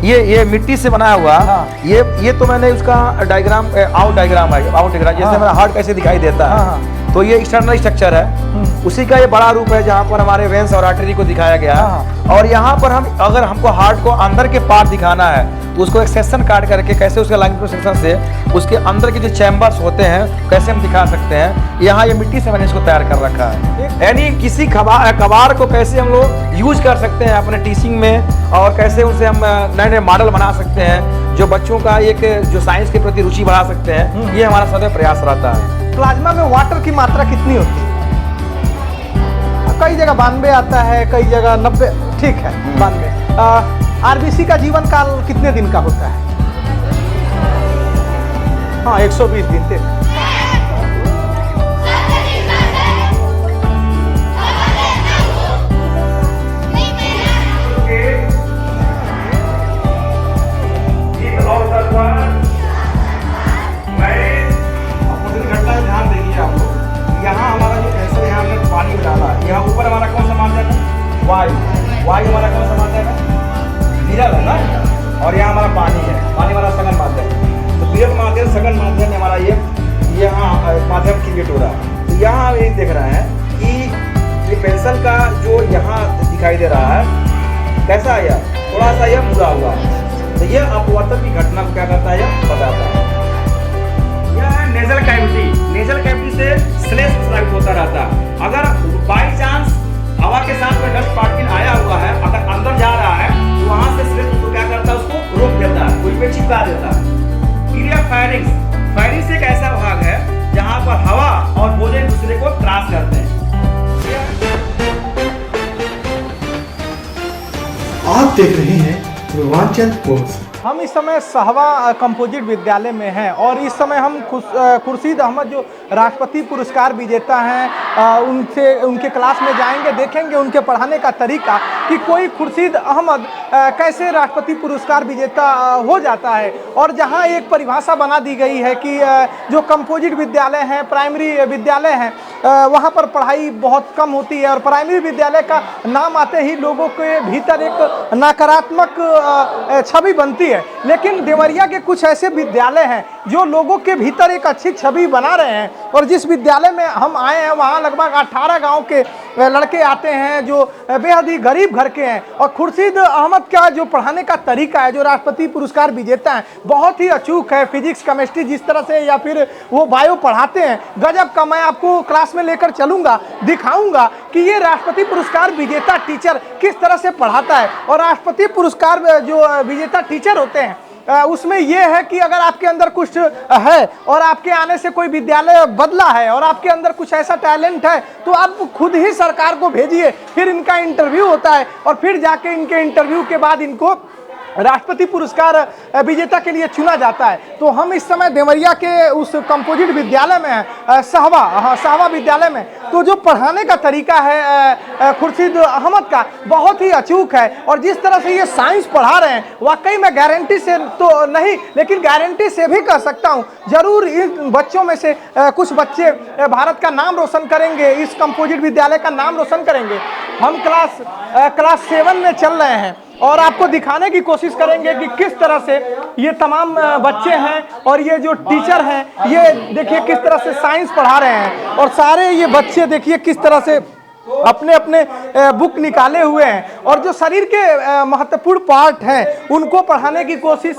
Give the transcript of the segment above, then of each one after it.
ये मिट्टी से बनाया हुआ। हाँ। ये तो मैंने उसका डायग्राम आउट डायग्राम है, जैसे हाँ। हमारा हार्ट कैसे दिखाई देता है। हाँ। तो ये एक्सटर्नल स्ट्रक्चर है, उसी का ये बड़ा रूप है जहाँ पर हमारे वेंस और आर्टरी को दिखाया गया है। और यहाँ पर हम अगर हमको हार्ट को अंदर के पार्ट दिखाना है तो उसको एक सेक्शन काट करके कैसे उसके लाइन सेक्शन से उसके अंदर के जो चैम्बर्स होते हैं कैसे हम दिखा सकते हैं। यहाँ ये मिट्टी से मैंने इसको तैयार कर रखा है, यानी किसी कबाड़ को कैसे हम लोग यूज कर सकते हैं अपने टीचिंग में, और कैसे उनसे हम नए नए मॉडल बना सकते हैं जो बच्चों का एक जो साइंस के प्रति रुचि बढ़ा सकते हैं। ये हमारा सदैव प्रयास रहता है। प्लाज्मा में वाटर की मात्रा कितनी होती है? कई जगह 92 आता है, कई जगह 90, ठीक है 92। आरबीसी का जीवन काल कितने दिन का होता है? हाँ 120 दिन थे। यहाँ हमारा जो कैंसर यहाँ हमने पानी में डाला, यहाँ ऊपर हमारा कौन सा माध्यम है? वायु हमारा कौन सा माध्यम है? नीरल है ना। और यहाँ हमारा पानी है, पानी हमारा सघन माध्यम है। तो बृहद माध्यम सघन माध्यम हमारा ये यहाँ माध्यम क्रिएट हो रहा है। तो यहाँ ये देख रहे हैं कि ये पेंसिल का जो यहाँ दिखाई दे रहा है कैसा है, यह थोड़ा सा यह मुड़ा हुआ है। तो ये अपवर्तन की घटना को क्या करता है, यह बताता है। नेजल कैविटी से स्लेश प्रसारित होता रहता है। अगर बाई चांस हवा के साथ में डस्ट पार्टिकल आया हुआ है, अगर अंदर जा रहा है तो वहां से स्लेश उसको क्या करता है, उसको रोक देता है, कोई पे चिपका देता है। क्रिया फायरिंग्स एक ऐसा भाग है जहां पर हवा और भोजन दूसरे को क्रॉस करते हैं। आप देख रहे हैं रोमांचन पोस्ट। हम इस समय सहवा कंपोजिट विद्यालय में हैं और इस समय हम खुर्शीद अहमद जो राष्ट्रपति पुरस्कार विजेता हैं उनके क्लास में जाएंगे, देखेंगे उनके पढ़ाने का तरीका कि कोई खुर्शीद अहमद कैसे राष्ट्रपति पुरस्कार विजेता हो जाता है। और जहां एक परिभाषा बना दी गई है कि जो कंपोजिट विद्यालय हैं, प्राइमरी विद्यालय हैं, वहां पर पढ़ाई बहुत कम होती है और प्राइमरी विद्यालय का नाम आते ही लोगों के भीतर एक नकारात्मक छवि बनती है। लेकिन देवरिया के कुछ ऐसे विद्यालय हैं जो लोगों के भीतर एक अच्छी छवि बना रहे हैं। और जिस विद्यालय में हम आए हैं वहाँ लगभग 18 गांव के लड़के आते हैं जो बेहद ही गरीब घर के हैं। और खुर्शीद अहमद का जो पढ़ाने का तरीका है, जो राष्ट्रपति पुरस्कार विजेता है, बहुत ही अचूक है। फिजिक्स केमिस्ट्री जिस तरह से या फिर वो बायो पढ़ाते हैं गजब का। मैं आपको क्लास में लेकर चलूंगा, दिखाऊंगा कि ये राष्ट्रपति पुरस्कार विजेता टीचर किस तरह से पढ़ाता है। और राष्ट्रपति पुरस्कार जो विजेता टीचर होते हैं उसमें यह है कि अगर आपके अंदर कुछ है और आपके आने से कोई विद्यालय बदला है और आपके अंदर कुछ ऐसा टैलेंट है तो आप खुद ही सरकार को भेजिए। फिर इनका इंटरव्यू होता है और फिर जाके इनके इंटरव्यू के बाद इनको राष्ट्रपति पुरस्कार विजेता के लिए चुना जाता है। तो हम इस समय देवरिया के उस कंपोजिट विद्यालय में हैं, सहवा विद्यालय में। तो जो पढ़ाने का तरीका है खुर्शीद अहमद का बहुत ही अचूक है। और जिस तरह से ये साइंस पढ़ा रहे हैं वाकई में गारंटी से तो नहीं, लेकिन गारंटी से भी कह सकता हूँ जरूर इन बच्चों में से कुछ बच्चे भारत का नाम रोशन करेंगे, इस कंपोजिट विद्यालय का नाम रोशन करेंगे। हम क्लास 7 में चल रहे हैं और आपको दिखाने की कोशिश करेंगे कि किस तरह से ये तमाम बच्चे हैं और ये जो टीचर हैं ये देखिए किस तरह से साइंस पढ़ा रहे हैं। और सारे ये बच्चे देखिए किस तरह से अपने अपने बुक निकाले हुए हैं और जो शरीर के महत्वपूर्ण पार्ट हैं उनको पढ़ाने की कोशिश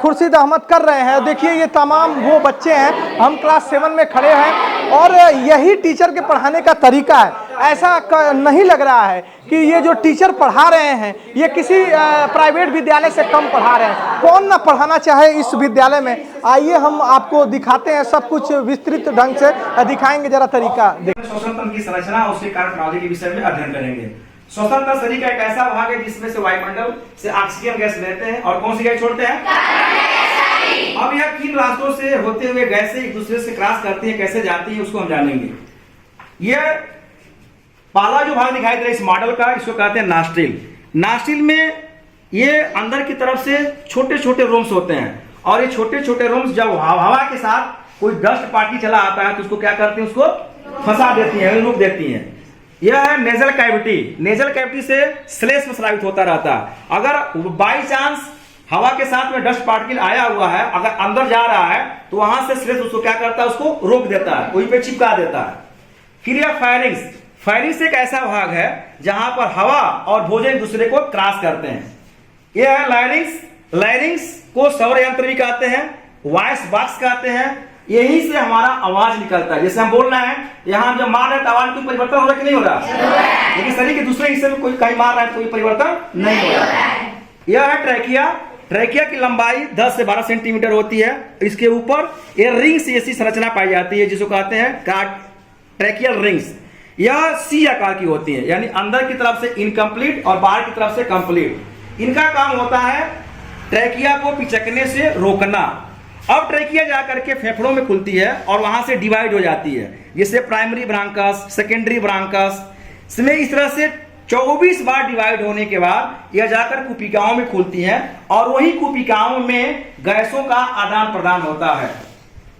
खुर्शीद अहमद कर रहे हैं। देखिए ये तमाम वो बच्चे हैं, हम क्लास 7 में खड़े हैं और यही टीचर के पढ़ाने का तरीका है। ऐसा नहीं लग रहा है कि ये जो टीचर पढ़ा रहे हैं ये किसी प्राइवेट विद्यालय से कम पढ़ा रहे हैं। कौन ना पढ़ाना चाहे इस विद्यालय में। आइए हम आपको दिखाते हैं, सब कुछ विस्तृत ढंग से दिखाएंगे, जरा तरीका। श्वसन तंत्र की संरचना और उसके कार्य प्रणाली के विषय में अध्ययन करेंगे। श्वसन तंत्र शरीर का एक ऐसा भाग है जिसमें से वायुमंडल से ऑक्सीजन गैस लेते हैं और कौन सी गैस छोड़ते हैं? अब यह किन रास्तों से होते हुए गैसें एक दूसरे से क्रॉस करती है, कैसे जाती है, उसको हम जानेंगे। यह पहला जो भाग दिखाई दे रहा है इस मॉडल का, इसको कहते हैं नास्ट्रिल। नास्ट्रिल में ये अंदर की तरफ से छोटे छोटे रोम्स होते हैं और ये छोटे छोटे रोम्स जब हवा के साथ कोई डस्ट पार्टी चला आता है तो उसको क्या करते हैं, उसको फंसा देती है, रोक देती हैं। यह है नेजल कैविटी। नेजल कैविटी से श्लेष्म स्रावित होता रहता है। अगर बाई चांस हवा के साथ में डस्ट पार्टिकल आया हुआ है, अगर अंदर जा रहा है तो वहां से श्लेष्म उसको क्या करता है, उसको रोक देता है, वहीं पे चिपका देता है। फिर यह फायरिंग्स। फायरिंग्स एक ऐसा भाग है जहां पर हवा और भोजन एक दूसरे को क्रॉस करते हैं। यह है लायरिंग्स। लायरिंग्स को सौर यंत्र भी कहते हैं, वॉइस बॉक्स कहते हैं। यही से हमारा आवाज निकलता है। जैसे हम बोल रहे हैं, यहाँ हम जब मार रहे हैं तो आवाज में कोई परिवर्तन हो रहा है कि नहीं हो रहा, लेकिन शरीर के दूसरे हिस्से में कोई कहीं मार रहा है तो कोई परिवर्तन नहीं हो रहा। यह है ट्रैकिया। ट्रैकिया की लंबाई 10 से 12 सेंटीमीटर होती है। इसके ऊपर ये रिंग्स जैसी संरचना पाई जाती है जिसको कहते हैं ट्रैकियल रिंग्स। यह सी आकार की होती है, यानी अंदर की तरफ से इनकम्प्लीट और बाहर की तरफ से कंप्लीट। इनका काम होता है ट्रैकिया को पिचकने से रोकना। अब ट्रैकिया जाकर के फेफड़ों में खुलती है और वहां से डिवाइड हो जाती है, जैसे प्राइमरी ब्रांकस, सेकेंडरी ब्रांकस। इसमें इस तरह से 24 बार डिवाइड होने के बाद यह जाकर कुपिकाओं में खुलती है और वही कुपिकाओं में गैसों का आदान प्रदान होता है।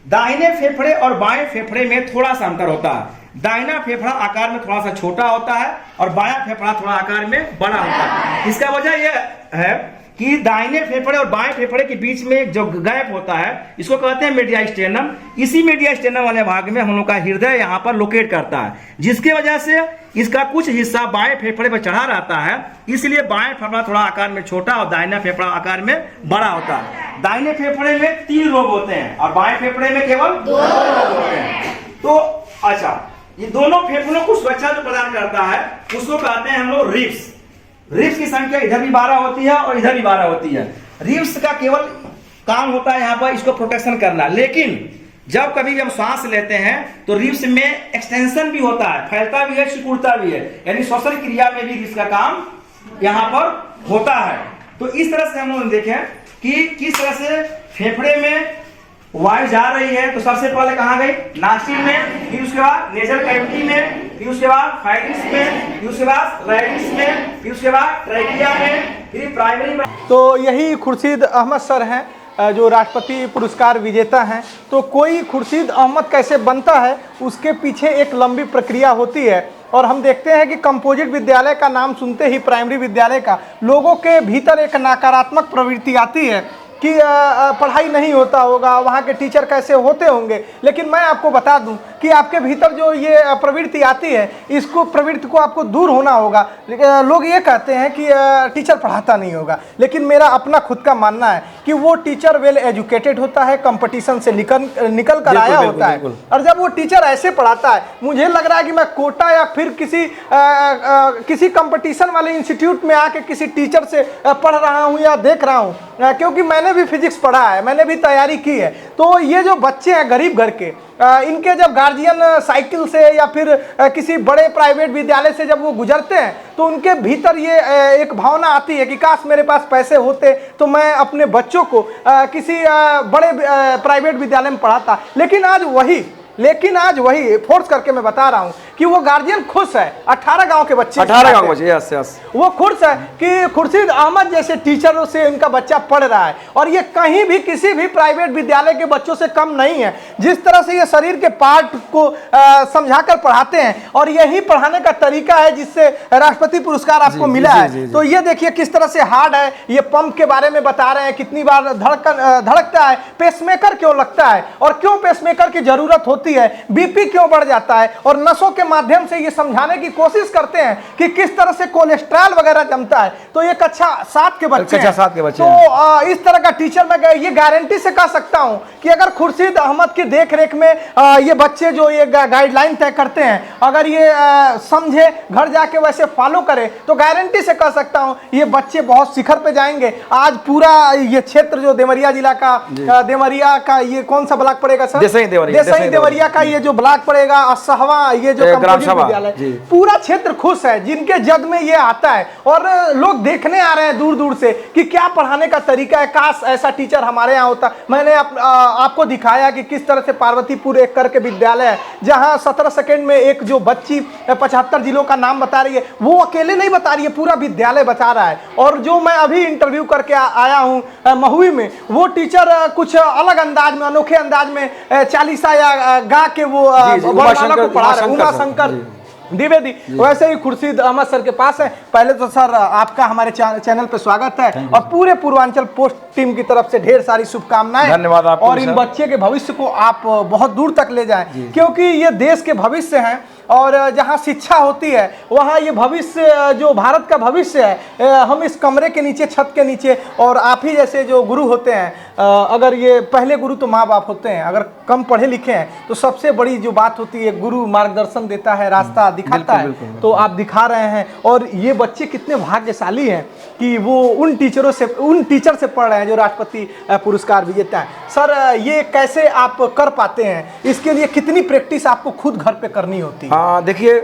दाहिने फेफड़े और बाएं फेफड़े में थोड़ा सा अंतर होता है। दाहिना फेफड़ा आकार में थोड़ा सा छोटा होता है और बायां फेफड़ा थोड़ा आकार में बड़ा होता है। इसका वजह यह है कि दाहिने फेफड़े और बाएं फेफड़े के बीच में जो गैप होता है इसको कहते हैं मीडियास्टेनम। इसी मीडियास्टेनम वाले भाग में हम लोग का हृदय यहाँ पर लोकेट करता है, जिसके वजह से इसका कुछ हिस्सा बाएं फेफड़े पर चढ़ा रहता है। इसलिए बाएं फेफड़ा थोड़ा आकार में छोटा और दाहिना फेफड़ा आकार में बड़ा होता है। दाहिने फेफड़े में 3 लोब होते हैं और बाएं फेफड़े में केवल 2 लोब होते हैं। तो अच्छा, ये दोनों फेफड़ों को सुरक्षा जो प्रदान करता है उसको कहते हैं हम लोग रिब्स। रिब्स की संख्या इधर भी 12 होती है और इधर भी 12 होती है। रिब्स का केवल काम होता है यहाँ पर इसको प्रोटेक्शन करना, लेकिन जब कभी भी हम सांस लेते हैं तो रिब्स में एक्सटेंशन भी होता है, फैलता भी है, सिकुड़ता भी है, यानी श्वसन क्रिया में भी रिब्स का काम यहाँ पर होता है। तो इस तरह से हम लोग देखें कि किस तरह से फेफड़े में वायु जा रही है। तो सबसे पहले कहाँ गई, नासिल में, फिर उसके बाद नेजल कैविटी में, फिर उसके बाद फाइरिंग्स में, फिर उसके बाद लायरिंग्स में, फिर उसके बाद ट्रैकिया में, फिर प्राइमरी। तो यही खुर्शीद अहमद सर हैं जो राष्ट्रपति पुरस्कार विजेता हैं। तो कोई खुर्शीद अहमद कैसे बनता है उसके पीछे एक लंबी प्रक्रिया होती है और हम देखते हैं कि कंपोजिट विद्यालय का नाम सुनते ही, प्राइमरी विद्यालय का, लोगों के भीतर एक नकारात्मक प्रवृत्ति आती है कि पढ़ाई नहीं होता होगा, वहाँ के टीचर कैसे होते होंगे। लेकिन मैं आपको बता दूं कि आपके भीतर जो ये प्रवृत्ति आती है, इसको प्रवृत्ति को आपको दूर होना होगा। लोग ये कहते हैं कि टीचर पढ़ाता नहीं होगा, लेकिन मेरा अपना खुद का मानना है कि वो टीचर वेल एजुकेटेड होता है, कंपटीशन से निकल कर आया होता है। और जब वो टीचर ऐसे पढ़ाता है, मुझे लग रहा है कि मैं कोटा या फिर किसी कंपटीशन वाले इंस्टीट्यूट में आके किसी टीचर से पढ़ रहा हूँ या देख रहा हूँ, क्योंकि मैंने भी फिजिक्स पढ़ा है, मैंने भी तैयारी की है। तो ये जो बच्चे हैं गरीब घर के, इनके जब गार्जियन साइकिल से या फिर किसी बड़े प्राइवेट विद्यालय से जब वो गुजरते हैं तो उनके भीतर ये एक भावना आती है कि काश मेरे पास पैसे होते तो मैं अपने बच्चों को किसी बड़े प्राइवेट विद्यालय में पढ़ाता। लेकिन आज वही फोर्स करके मैं बता रहा हूं कि वो गार्जियन खुश है। 18 गांव के बच्चे, 18 गांव के बच्चे, यस यस, वो खुश है कि खुर्शीद अहमद जैसे टीचरों से इनका बच्चा पढ़ रहा है। और ये कहीं भी किसी भी प्राइवेट विद्यालय के बच्चों से कम नहीं है। जिस तरह से ये शरीर के पार्ट को समझाकर पढ़ाते हैं और यही पढ़ाने का तरीका है जिससे राष्ट्रपति पुरस्कार आपको मिला है। तो ये देखिए किस तरह से हार्ड है। ये पंप के बारे में बता रहे हैं, कितनी बार धड़कता है, पेसमेकर क्यों लगता है और क्यों पेसमेकर की जरूरत होती है, बीपी क्यों बढ़ जाता है, और नसों के माध्यम से ये समझाने की कोशिश करते हैं कि किस तरह से कोलेस्ट्रॉल वगैरह जमता है। तो ये कक्षा 7 के बच्चे हैं। तो इस तरह का टीचर मैं ये गारंटी से कह सकता हूं कि अगर खुर्शीद अहमद की देखरेख में ये बच्चे जो ये गाइडलाइन तय करते हैं, अगर ये समझे, घर जाके वैसे फॉलो करे, तो गारंटी से कह सकता हूं ये बच्चे बहुत शिखर पे जाएंगे। आज पूरा ये क्षेत्र जो देवरिया जिला का, देवरिया का ये कौन सा ब्लॉक पड़ेगा सर, देसाई देवरिया का ये जो ब्लॉक पड़ेगा, असहवा, ये जो कंपोजिट विद्यालय, पूरा क्षेत्र खुश है जिनके जद में ये आता है। और लोग देखने आ रहे हैं दूर दूर से कि क्या पढ़ाने का तरीका है, काश ऐसा टीचर हमारे यहाँ होता। मैंने आपको दिखाया कि किस तरह से पार्वतीपुर एक करके विद्यालय है जहाँ 17 सेकंड में एक जो बच्ची 75 जिलों का नाम बता रही है, वो अकेले नहीं बता रही है, पूरा विद्यालय बता रहा है। और जो मैं अभी इंटरव्यू करके आया हूँ महुई में, वो टीचर कुछ अलग अंदाज में, अनोखे अंदाज में चालीसा या गा के वो वर्णमाला को पढ़ा रहे, उमा शंकर द्विवेदी। वैसे ही खुर्शीद अहमद सर के पास है। पहले तो सर आपका हमारे चैनल पे स्वागत है और पूरे पूर्वांचल पोस्ट टीम की तरफ से ढेर सारी शुभकामनाएं। धन्यवाद आपको और इन बच्चे के भविष्य को आप बहुत दूर तक ले जाएं, क्योंकि ये देश के भविष्य हैं और जहाँ शिक्षा होती है वहाँ ये भविष्य जो भारत का भविष्य है, हम इस कमरे के नीचे, छत के नीचे, और आप ही जैसे जो गुरु होते हैं, अगर ये पहले गुरु तो माँ बाप होते हैं, अगर कम पढ़े लिखे हैं तो सबसे बड़ी जो बात होती है, गुरु मार्गदर्शन देता है, रास्ता दिखाता है। तो आप दिखा रहे हैं और ये बच्चे कितने भाग्यशाली हैं कि वो उन टीचर से पढ़ रहे हैं जो राष्ट्रपति पुरस्कार विजेता है। सर ये कैसे आप कर पाते हैं, इसके लिए कितनी प्रैक्टिस आपको खुद घर पे करनी होती है? हाँ देखिए,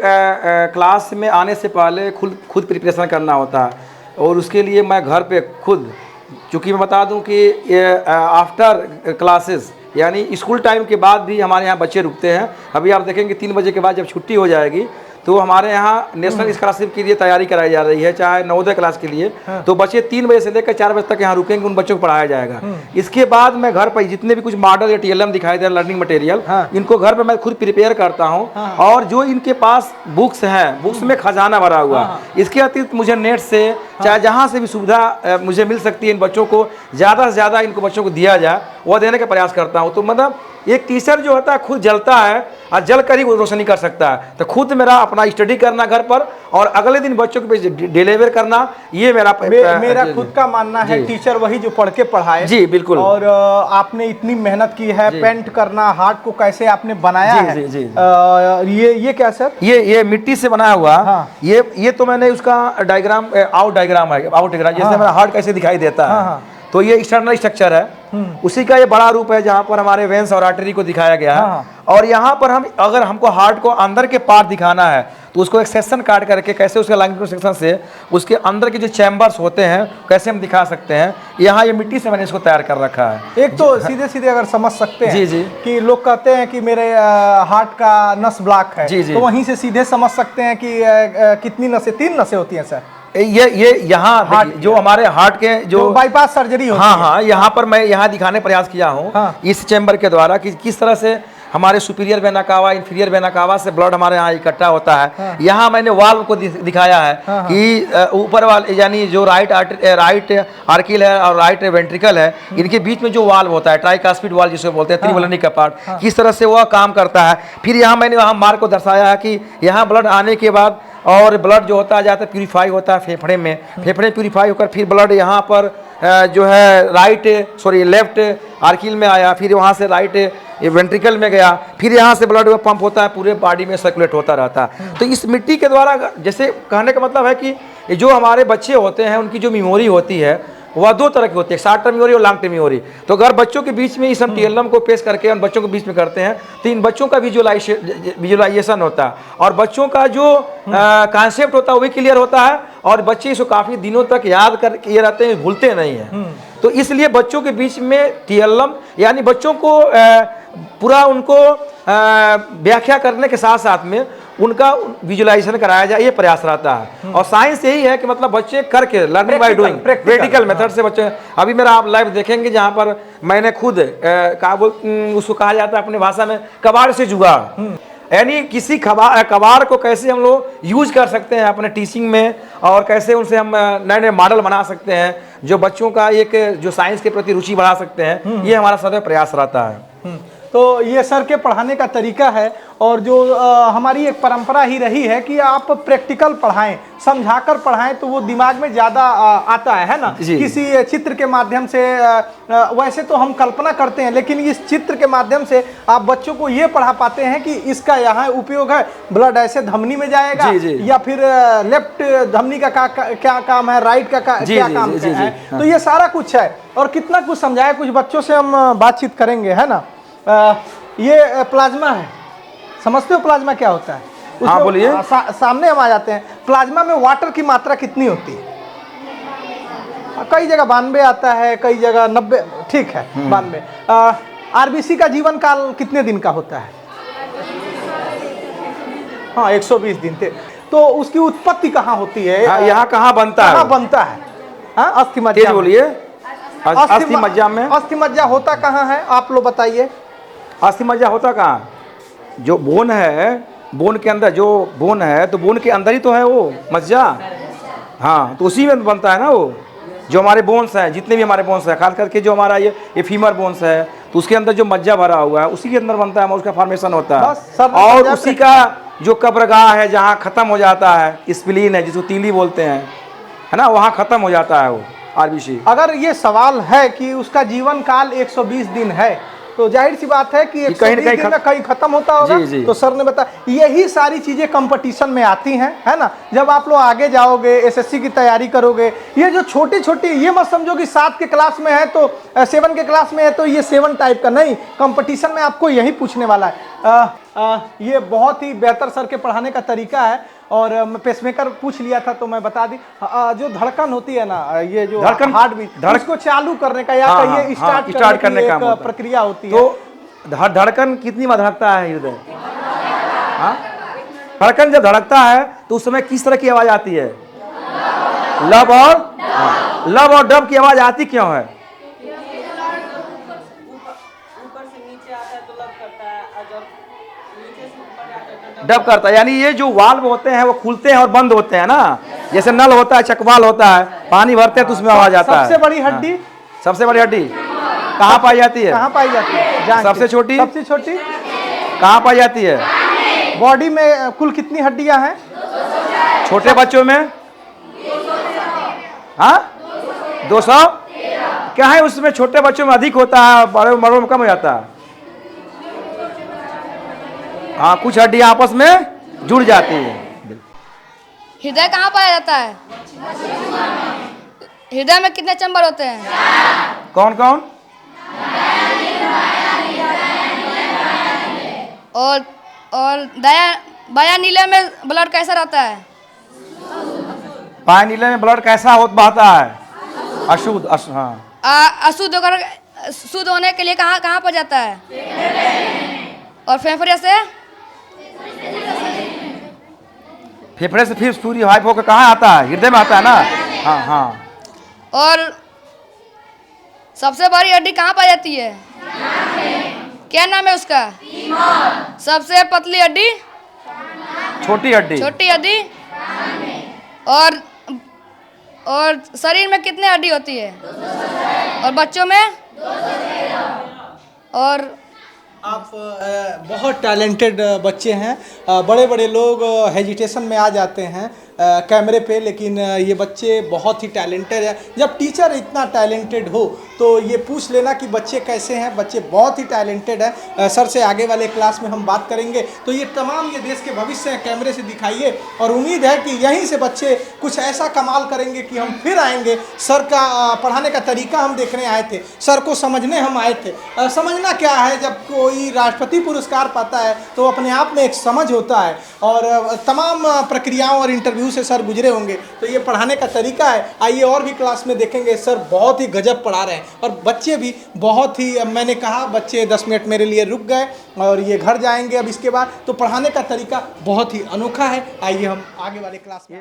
क्लास में आने से पहले खुद प्रिपरेशन करना होता है और उसके लिए मैं घर पे खुद, चूँकि मैं बता दूं कि आफ्टर क्लासेस यानी स्कूल टाइम के बाद भी हमारे यहाँ बच्चे रुकते हैं। अभी आप देखेंगे 3 बजे के बाद जब छुट्टी हो जाएगी तो हमारे यहाँ नेशनल स्कॉलरशिप के लिए तैयारी कराई जा रही है, चाहे नवोदय क्लास के लिए। तो बच्चे 3 बजे से लेकर 4 बजे तक यहाँ रुकेंगे, उन बच्चों को पढ़ाया जाएगा। इसके बाद मैं घर पर जितने भी कुछ मॉडल या TLM दिखाई दे रहा लर्निंग मटेरियल, इनको घर पर मैं खुद प्रिपेयर करता हूँ। और जो इनके पास बुक्स हैं, बुक्स में खजाना भरा हुआ। इसके अतिरिक्त मुझे नेट से चाहे जहाँ से भी सुविधा मुझे मिल सकती है, इन बच्चों को ज़्यादा से ज़्यादा इनको बच्चों को दिया जाए, वह देने का प्रयास करता हूँ। तो मतलब एक टीचर जो होता है खुद जलता है और जल कर ही वो रोशनी कर सकता है। तो खुद मेरा अपना स्टडी करना घर पर और अगले दिन बच्चों को डिलीवर करना, ये मेरा खुद का मानना है। टीचर वही जो पढ़ के पढ़ाए। जी बिल्कुल। और आपने इतनी मेहनत की है, पेंट करना, हार्ट को कैसे आपने बनाया है। ये क्या सर? ये मिट्टी से बनाया हुआ। हाँ। ये तो मैंने उसका डायग्राम आउट डायग्राम जैसे मेरा हार्ट कैसे दिखाई देता है। तो ये एक्सटर्नल स्ट्रक्चर है, उसी का ये बड़ा रूप है जहाँ पर हमारे वेंस और आर्टरी को दिखाया गया है। और यहाँ पर अगर हमको हार्ट को अंदर के पार्ट दिखाना है तो उसको एक सेक्शन काट करके कैसे उसके लॉन्गिट्यूड सेक्शन से उसके अंदर के जो चैम्बर्स होते हैं कैसे हम दिखा सकते हैं। यहाँ ये मिट्टी से मैंने इसको तैयार कर रखा है। एक तो सीधे सीधे अगर समझ सकते हैं जी कि लोग कहते हैं कि मेरे हार्ट का नस ब्लॉक है, तो वहीं से सीधे समझ सकते हैं कि कितनी नसें, 3 नसें होती हैं सर। ये यहाँ जो हमारे हार्ट के जो बाईपास सर्जरी होती है। हाँ, यहाँ पर मैं यहाँ दिखाने प्रयास किया हूँ इस चैम्बर के द्वारा कि किस तरह से हमारे superior vena cava, inferior vena cava से ब्लड हमारे यहाँ इकट्ठा होता है। यहाँ मैंने वाल्व को दिखाया है कि ऊपर वाले यानी जो राइट आर्किल है और राइट वेंट्रिकल है, इनके बीच में जो वाल्व होता है, ट्राइकास्पिड वाल्व जिसे बोलते हैं, त्रिवलनी का पार्ट, किस तरह से वह काम करता है। फिर यहाँ मैंने वहाँ मार्क को दर्शाया है कि यहाँ ब्लड आने के बाद और ब्लड जो होता है जाता है प्यूरीफाई होता है फेफड़े में, फेफड़े प्यूरीफाई होकर फिर ब्लड यहाँ पर जो है लेफ्ट आर्किल में आया, फिर वहाँ से राइट वेंट्रिकल में गया, फिर यहाँ से ब्लड पंप होता है, पूरे बॉडी में सर्कुलेट होता रहता है। तो इस मिट्टी के द्वारा, जैसे कहने का मतलब है कि जो हमारे बच्चे होते हैं उनकी जो मेमोरी होती है वह 2 तरह की होती है, शॉर्ट टर्म मेमोरी और लॉन्ग टर्म मेमोरी। तो अगर बच्चों के बीच में इस हम TLM को पेश करके उन बच्चों के बीच में करते हैं तो इन बच्चों का विजुअलाइजेशन होता है और बच्चों का जो कॉन्सेप्ट होता है वो भी क्लियर होता है और बच्चे इसको काफ़ी दिनों तक याद करके रहते हैं, भूलते नहीं हैं। तो इसलिए बच्चों के बीच में TLM यानी बच्चों को पूरा उनको व्याख्या करने के साथ साथ में उनका विजुअलाइजेशन कराया जाए, ये प्रयास रहता है। और साइंस यही है कि मतलब बच्चे करके learning by doing, practical method से बच्चे। अभी मेरा आप लाइव देखेंगे जहाँ पर मैंने खुद उसको कहा जाता है अपनी भाषा में कबाड़ से जुगाड़, यानी किसी कबाड़ को कैसे हम लोग यूज कर सकते हैं अपने टीचिंग में और कैसे उनसे हम नए नए मॉडल बना सकते हैं जो बच्चों का एक जो साइंस के प्रति रुचि बढ़ा सकते हैं। ये हमारा सदैव प्रयास रहता है। तो ये सर के पढ़ाने का तरीका है और जो हमारी एक परंपरा ही रही है कि आप प्रैक्टिकल पढ़ाएं, समझाकर पढ़ाएं तो वो दिमाग में ज़्यादा आता है ना। किसी चित्र के माध्यम से वैसे तो हम कल्पना करते हैं, लेकिन इस चित्र के माध्यम से आप बच्चों को ये पढ़ा पाते हैं कि इसका यहाँ उपयोग है, ब्लड ऐसे धमनी में जाएगा या फिर लेफ्ट धमनी का क्या काम है, राइट का क्या काम है। तो ये सारा कुछ है और कितना कुछ समझाया। कुछ बच्चों से हम बातचीत करेंगे, है ना। ये प्लाज्मा है, समझते हो प्लाज्मा क्या होता है? हाँ बोलिए। सामने हम आ जाते हैं। प्लाज्मा में वाटर की मात्रा कितनी होती है? कई जगह 92 आता है, कई जगह 90, ठीक है 92। RBC का जीवन काल कितने दिन का होता है? हाँ 120 दिन थे। तो उसकी उत्पत्ति कहाँ होती है? यहाँ कहाँ बनता है? कहाँ बनता है? हाँ अस्थि मज्जा। बोलिए। अस्थि मज्जा में। अस्थि मज्जा होता कहाँ है आप लोग बताइए? अस्थि मज्जा होता कहाँ? जो बोन है बोन के अंदर जो बोन है, तो बोन के अंदर ही तो है वो मज्जा। हाँ, तो उसी में बनता है ना वो। जो हमारे बोन्स हैं, जितने भी हमारे बोन्स हैं, खास करके जो हमारा ये फीमर बोन्स है, तो उसके अंदर जो मज्जा भरा हुआ है उसी के अंदर बनता है, उसका फॉर्मेशन होता है। बस सब और उसी का जो कब्रगाह है, जहाँ ख़त्म हो जाता है स्प्लीन है, जिसको तीली बोलते हैं, है ना, वहाँ ख़त्म हो जाता है वो आरबीसी। अगर ये सवाल है कि उसका जीवन काल 120 दिन है, तो जाहिर सी बात है कि 120 दिन में कहीं खत्म होता होगा। जी, जी। तो सर ने बताया यही सारी चीजें कंपटीशन में आती हैं, है ना। जब आप लोग आगे जाओगे, एसएससी की तैयारी करोगे, ये जो छोटी छोटी, ये मत समझो कि 7 के क्लास में है तो 7 के क्लास में है तो ये 7 टाइप का नहीं, कंपटीशन में आपको यही पूछने वाला है। ये बहुत ही बेहतर सर के पढ़ाने का तरीका है। और मैं पेसमेकर पूछ लिया था तो मैं बता दी, जो धड़कन होती है ना, ये जो हार्ट बीट, उसको चालू करने का या कहिए स्टार्ट करने का एक प्रक्रिया होती है। तो धड़कन कितनी बार धड़कता है हृदय? हाँ, धड़कन जब धड़कता है तो उस समय किस तरह की आवाज आती है? लब और डब की आवाज आती क्यों है? डब करता है, यानी ये जो वाल्व होते हैं वो खुलते हैं और बंद होते हैं ना, जैसे नल होता है, चकवाल होता है, पानी भरते हैं तो उसमें आवाज आता है। सबसे बड़ी हड्डी, सबसे बड़ी हड्डी कहाँ पाई जाती है? कहाँ पाई जाती है? सबसे छोटी कहाँ पाई जाती है? बॉडी में कुल कितनी हड्डियां हैं? छोटे बच्चों में 200। क्या है उसमें? छोटे बच्चों में अधिक होता है, बड़ों में कम हो जाता है। हाँ, कुछ हड्डियां आपस में जुड़ जाती है। हृदय कहाँ पाया जाता है? हृदय में कितने चैम्बर होते हैं? कौन कौन? और बाया नीले में ब्लड कैसा रहता है? बाया नीले में ब्लड कैसा बहता है? अशुद्ध। हाँ, शुद्ध होने के लिए कहाँ पर जाता है? और फेफड़े से फिर पूरी हाइप होकर कहाँ आता है? हृदय में आता है ना। हाँ हाँ। और सबसे बड़ी हड्डी कहाँ पाई जाती है? क्या नाम है उसका? सबसे पतली हड्डी? छोटी हड्डी। और शरीर में कितनी हड्डी होती है? और बच्चों में? और आप बहुत टैलेंटेड बच्चे हैं। बड़े बड़े लोग हेजिटेशन में आ जाते हैं कैमरे पे, लेकिन ये बच्चे बहुत ही टैलेंटेड है। जब टीचर इतना टैलेंटेड हो तो ये पूछ लेना कि बच्चे कैसे हैं। बच्चे बहुत ही टैलेंटेड है। सर से आगे वाले क्लास में हम बात करेंगे। तो ये तमाम ये देश के भविष्य हैं, कैमरे से दिखाइए। और उम्मीद है कि यहीं से बच्चे कुछ ऐसा कमाल करेंगे कि हम फिर आएंगे। सर का पढ़ाने का तरीका हम देखने आए थे, सर को समझने हम आए थे। समझना क्या है, जब कोई राष्ट्रपति पुरस्कार पाता है तो अपने आप में एक समझ होता है। और तमाम प्रक्रियाओं और इंटरव्यू से सर गुजरे होंगे। तो ये पढ़ाने का तरीका है। आइए और भी क्लास में देखेंगे। सर बहुत ही गजब पढ़ा रहे हैं और बच्चे भी बहुत ही, मैंने कहा बच्चे 10 मिनट मेरे लिए रुक गए और ये घर जाएंगे अब इसके बाद। तो पढ़ाने का तरीका बहुत ही अनोखा है। आइए हम आगे वाले क्लास में